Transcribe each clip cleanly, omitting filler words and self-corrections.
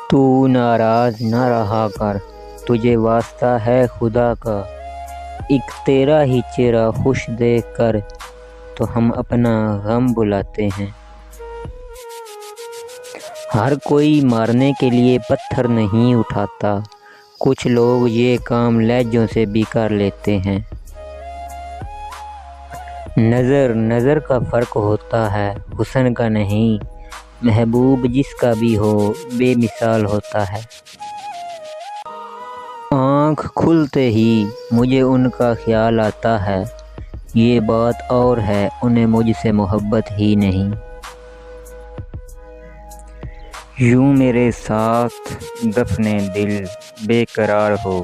تو ناراض نہ رہا کر، تجھے واسطہ ہے خدا کا، ایک تیرا ہی چہرہ خوش دیکھ کر تو ہم اپنا غم بلاتے ہیں۔ ہر کوئی مارنے کے لیے پتھر نہیں اٹھاتا، کچھ لوگ یہ کام لہجوں سے بھی کر لیتے ہیں۔ نظر کا فرق ہوتا ہے، حسن کا نہیں، محبوب جس کا بھی ہو بے مثال ہوتا ہے۔ آنکھ کھلتے ہی مجھے ان کا خیال آتا ہے، یہ بات اور ہے انہیں مجھ سے محبت ہی نہیں۔ یوں میرے ساتھ دفن دل بے قرار ہو،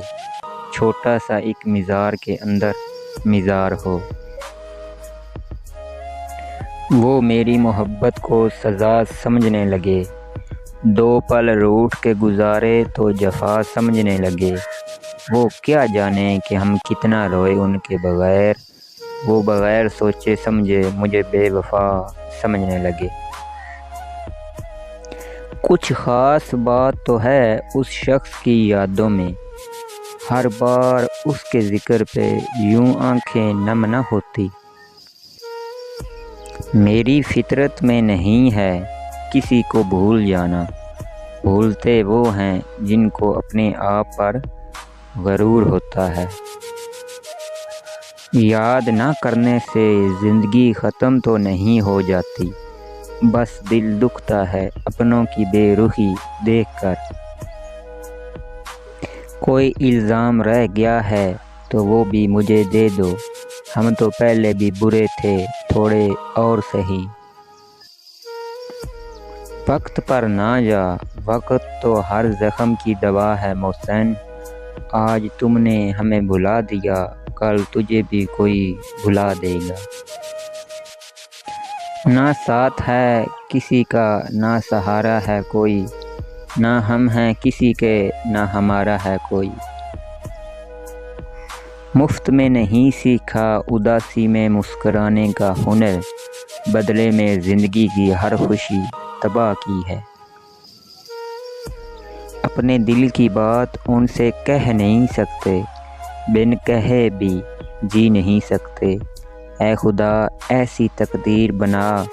چھوٹا سا ایک مزار کے اندر مزار ہو۔ وہ میری محبت کو سزا سمجھنے لگے، دو پل روٹھ کے گزارے تو جفا سمجھنے لگے۔ وہ کیا جانے کہ ہم کتنا روئے ان کے بغیر، وہ بغیر سوچے سمجھے مجھے بے وفا سمجھنے لگے۔ کچھ خاص بات تو ہے اس شخص کی یادوں میں، ہر بار اس کے ذکر پہ یوں آنکھیں نم نہ ہوتی۔ میری فطرت میں نہیں ہے کسی کو بھول جانا، بھولتے وہ ہیں جن کو اپنے آپ پر غرور ہوتا ہے۔ یاد نہ کرنے سے زندگی ختم تو نہیں ہو جاتی، بس دل دکھتا ہے اپنوں کی بے رخی دیکھ کر۔ کوئی الزام رہ گیا ہے تو وہ بھی مجھے دے دو، ہم تو پہلے بھی برے تھے تھوڑے اور سہی۔ وقت پر نہ جا، وقت تو ہر زخم کی دوا ہے محسن، آج تم نے ہمیں بھلا دیا کل تجھے بھی کوئی بھلا دے گا۔ نہ ساتھ ہے کسی کا نہ سہارا ہے کوئی، نہ ہم ہیں کسی کے نہ ہمارا ہے کوئی۔ مفت میں نہیں سیکھا اداسی میں مسکرانے کا ہنر، بدلے میں زندگی کی ہر خوشی تباہ کی ہے۔ اپنے دل کی بات ان سے کہہ نہیں سکتے، بن کہے بھی جی نہیں سکتے۔ اے خدا ایسی تقدیر بنا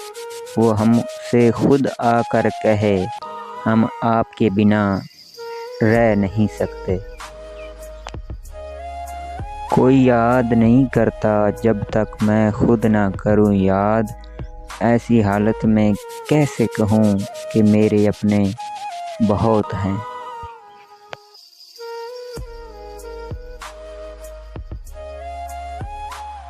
وہ ہم سے خود آ کر کہے، ہم آپ کے بنا رہ نہیں سکتے۔ کوئی یاد نہیں کرتا جب تک میں خود نہ کروں یاد، ایسی حالت میں کیسے کہوں کہ میرے اپنے بہت ہیں۔